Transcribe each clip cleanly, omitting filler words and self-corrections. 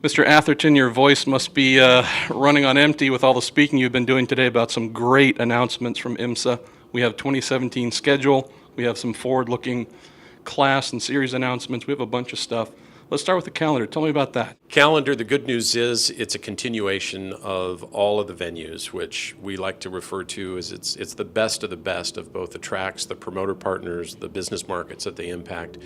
Mr. Atherton, your voice must be running on empty with all the speaking you've been doing today about some great announcements from IMSA. We have 2017 schedule. We have some forward-looking class and series announcements. We have a bunch of stuff. Let's start with the calendar. Tell me about that. Calendar, the good news is it's a continuation of all of the venues, which we like to refer to as it's the best of both the tracks, the promoter partners, the business markets that they impact.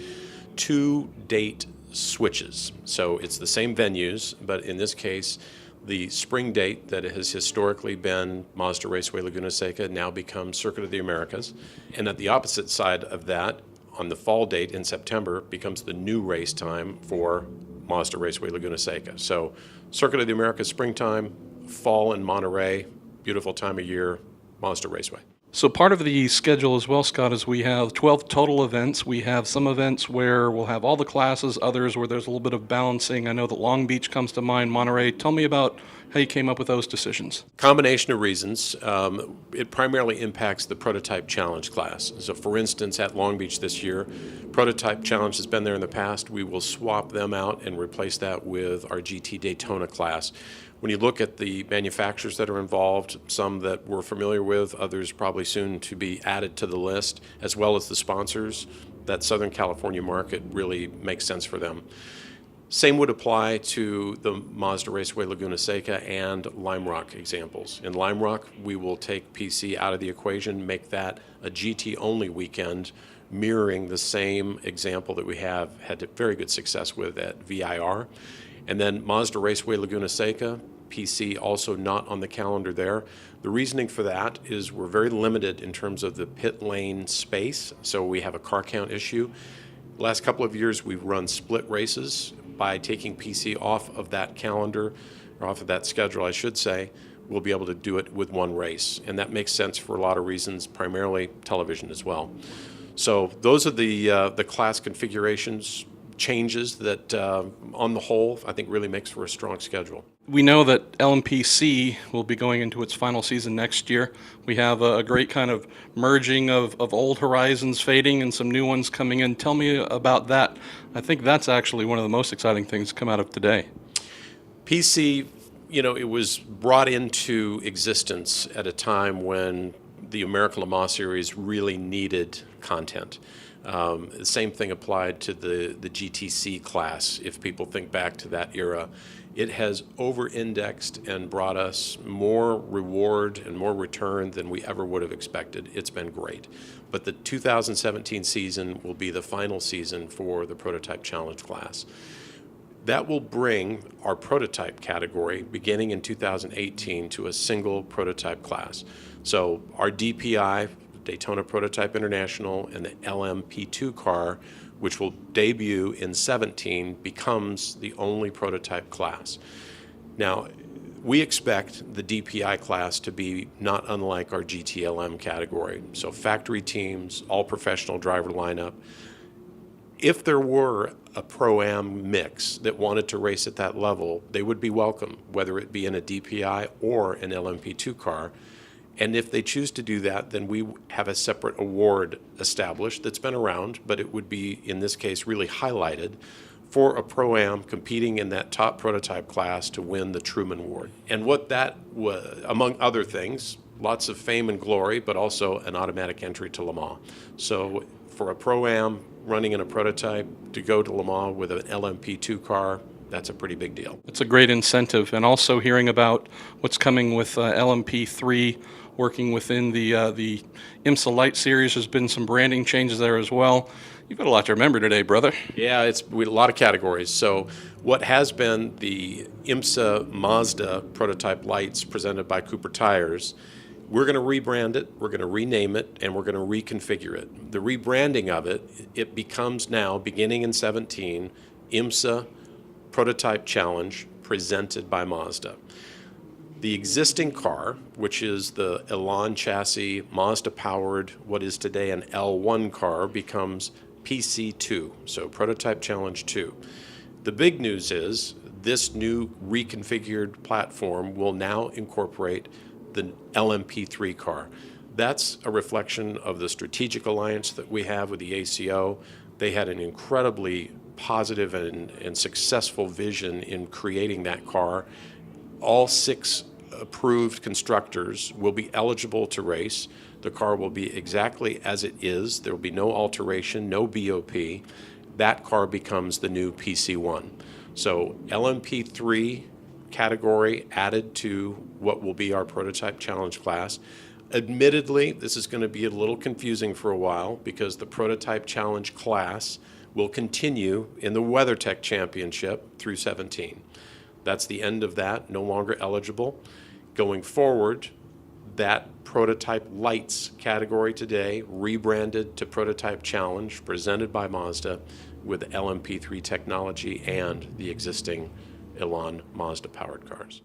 2 date switches. So it's the same venues, but in this case, the spring date that has historically been Mazda Raceway Laguna Seca now becomes Circuit of the Americas. And at the opposite side of that, on the fall date in September, becomes the new race time for Mazda Raceway Laguna Seca. So Circuit of the Americas springtime, fall in Monterey, beautiful time of year, Mazda Raceway. So part of the schedule as well, Scott, is we have 12 total events. We have some events where we'll have all the classes, others where there's a little bit of balancing. I know that Long Beach comes to mind, Monterey. Tell me about how you came up with those decisions. Combination of reasons. It primarily impacts the Prototype Challenge class. So for instance, at Long Beach this year, Prototype Challenge has been there in the past. We will swap them out and replace that with our GT Daytona class. When you look at the manufacturers that are involved, some that we're familiar with, others probably soon to be added to the list, as well as the sponsors, that Southern California market really makes sense for them. Same would apply to the Mazda Raceway Laguna Seca and Lime Rock examples. In Lime Rock, we will take PC out of the equation, make that a GT-only weekend, mirroring the same example that we have had very good success with at VIR. And then Mazda Raceway Laguna Seca, PC also not on the calendar there. The reasoning for that is we're very limited in terms of the pit lane space, so we have a car count issue. Last couple of years we've run split races. By taking PC off of that calendar, or off of that schedule I should say, we'll be able to do it with one race. And that makes sense for a lot of reasons, primarily television as well. So those are the class configurations changes that, on the whole, I think really makes for a strong schedule. We know that LMPC will be going into its final season next year. We have a great kind of merging of old horizons fading and some new ones coming in. Tell me about that. I think that's actually one of the most exciting things to come out of today. PC, it was brought into existence at a time when the American Le Mans Series really needed content. The same thing applied to the GTC class, if people think back to that era. It has over-indexed and brought us more reward and more return than we ever would have expected. It's been great. But the 2017 season will be the final season for the Prototype Challenge class. That will bring our prototype category, beginning in 2018, to a single prototype class. So our DPI, Daytona Prototype International, and the LMP2 car, which will debut in 17, becomes the only prototype class. Now, we expect the DPI class to be not unlike our GTLM category. So factory teams, all professional driver lineup. If there were a Pro-Am mix that wanted to race at that level, they would be welcome, whether it be in a DPI or an LMP2 car. And if they choose to do that, then we have a separate award established that's been around, but it would be, in this case, really highlighted for a Pro-Am competing in that top prototype class to win the Truman Award. And what that was, among other things, lots of fame and glory, but also an automatic entry to Le Mans. So for a Pro-Am running in a prototype to go to Le Mans with an LMP2 car, that's a pretty big deal. It's a great incentive. And also hearing about what's coming with LMP3, working within the IMSA Light Series. There's been some branding changes there as well. You've got a lot to remember today, brother. Yeah, it's a lot of categories. So what has been the IMSA Mazda Prototype Lights presented by Cooper Tires, we're going to rebrand it, we're going to rename it, and we're going to reconfigure it. The rebranding of it becomes now, beginning in 17, IMSA Prototype Challenge presented by Mazda. The existing car, which is the Elan chassis, Mazda-powered, what is today an L1 car, becomes PC2, so Prototype Challenge 2. The big news is this new reconfigured platform will now incorporate the LMP3 car. That's a reflection of the strategic alliance that we have with the ACO. They had an incredibly positive and successful vision in creating that car. All 6 approved constructors will be eligible to race. The car will be exactly as it is. There will be no alteration, no BOP. That car becomes the new PC1. So LMP3 category added to what will be our prototype challenge class. Admittedly, this is going to be a little confusing for a while because the prototype challenge class will continue in the WeatherTech Championship through 17. That's the end of that, no longer eligible. Going forward, that prototype lights category today, rebranded to prototype challenge, presented by Mazda with LMP3 technology and the existing Elan Mazda powered cars.